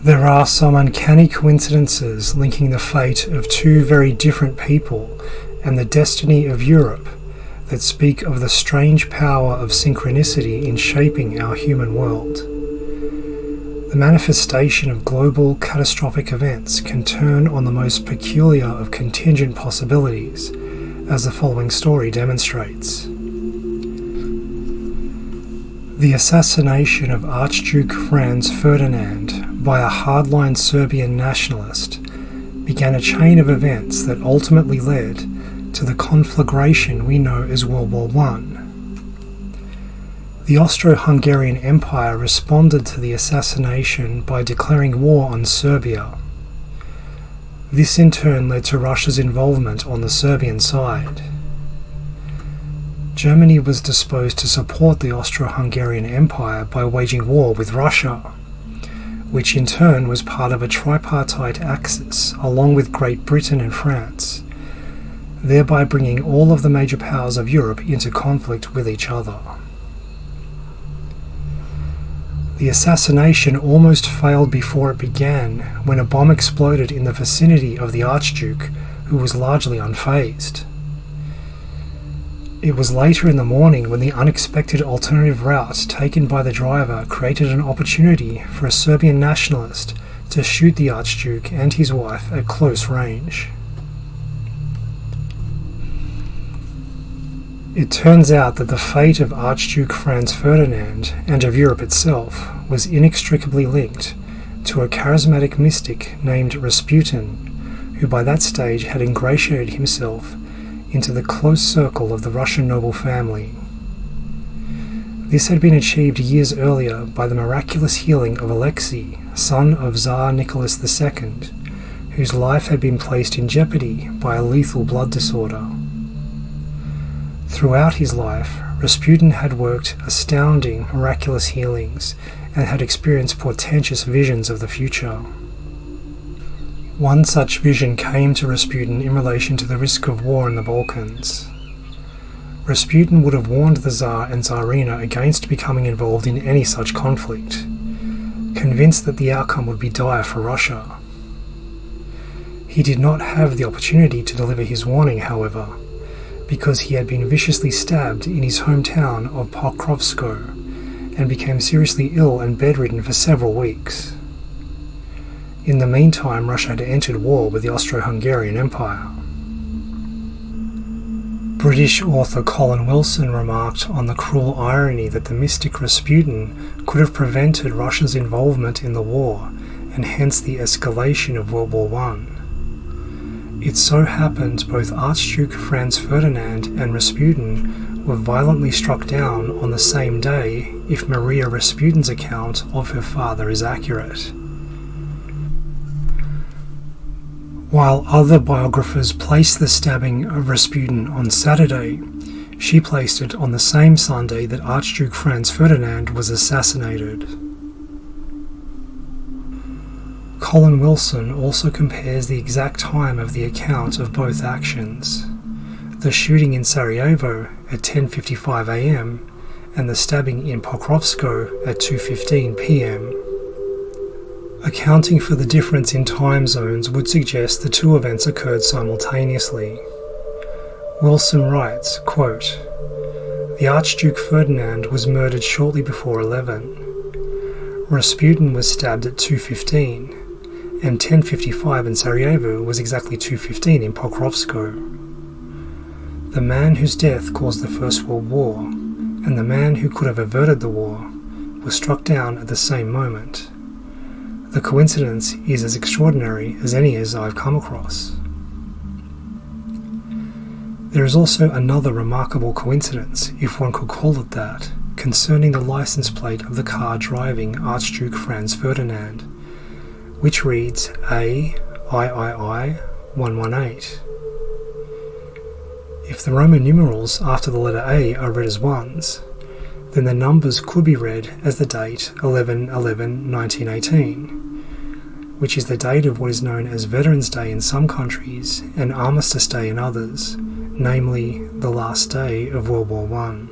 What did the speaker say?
There are some uncanny coincidences linking the fate of two very different people and the destiny of Europe that speak of the strange power of synchronicity in shaping our human world. The manifestation of global catastrophic events can turn on the most peculiar of contingent possibilities, as the following story demonstrates. The assassination of Archduke Franz Ferdinand by a hardline Serbian nationalist began a chain of events that ultimately led to the conflagration we know as World War I. The Austro-Hungarian Empire responded to the assassination by declaring war on Serbia. This in turn led to Russia's involvement on the Serbian side. Germany was disposed to support the Austro-Hungarian Empire by waging war with Russia, which in turn was part of a tripartite axis along with Great Britain and France, thereby bringing all of the major powers of Europe into conflict with each other. The assassination almost failed before it began when a bomb exploded in the vicinity of the Archduke, who was largely unfazed. It was later in the morning when the unexpected alternative route taken by the driver created an opportunity for a Serbian nationalist to shoot the Archduke and his wife at close range. It turns out that the fate of Archduke Franz Ferdinand and of Europe itself was inextricably linked to a charismatic mystic named Rasputin, who by that stage had ingratiated himself into the close circle of the Russian noble family. This had been achieved years earlier by the miraculous healing of Alexei, son of Tsar Nicholas II, whose life had been placed in jeopardy by a lethal blood disorder. Throughout his life, Rasputin had worked astounding, miraculous healings and had experienced portentous visions of the future. One such vision came to Rasputin in relation to the risk of war in the Balkans. Rasputin would have warned the Tsar and Tsarina against becoming involved in any such conflict, convinced that the outcome would be dire for Russia. He did not have the opportunity to deliver his warning, however, because he had been viciously stabbed in his hometown of Pokrovskoe and became seriously ill and bedridden for several weeks. In the meantime, Russia had entered war with the Austro-Hungarian Empire. British author Colin Wilson remarked on the cruel irony that the mystic Rasputin could have prevented Russia's involvement in the war and hence the escalation of World War I. It so happened both Archduke Franz Ferdinand and Rasputin were violently struck down on the same day if Maria Rasputin's account of her father is accurate. While other biographers place the stabbing of Rasputin on Saturday, she placed it on the same Sunday that Archduke Franz Ferdinand was assassinated. Colin Wilson also compares the exact time of the account of both actions, the shooting in Sarajevo at 10:55 a.m. and the stabbing in Pokrovskoe at 2:15 p.m. Accounting for the difference in time zones would suggest the two events occurred simultaneously. Wilson writes, quote, "The Archduke Ferdinand was murdered shortly before 11. Rasputin was stabbed at 2:15. And 10:55 in Sarajevo was exactly 2:15 in Pokrovskoe. The man whose death caused the First World War, and the man who could have averted the war, was struck down at the same moment. The coincidence is as extraordinary as any as I've come across." There is also another remarkable coincidence, if one could call it that, concerning the license plate of the car driving Archduke Franz Ferdinand, which reads AIII-118. If the Roman numerals after the letter A are read as ones, then the numbers could be read as the date 11/11/1918, which is the date of what is known as Veterans Day in some countries and Armistice Day in others, namely the last day of World War I.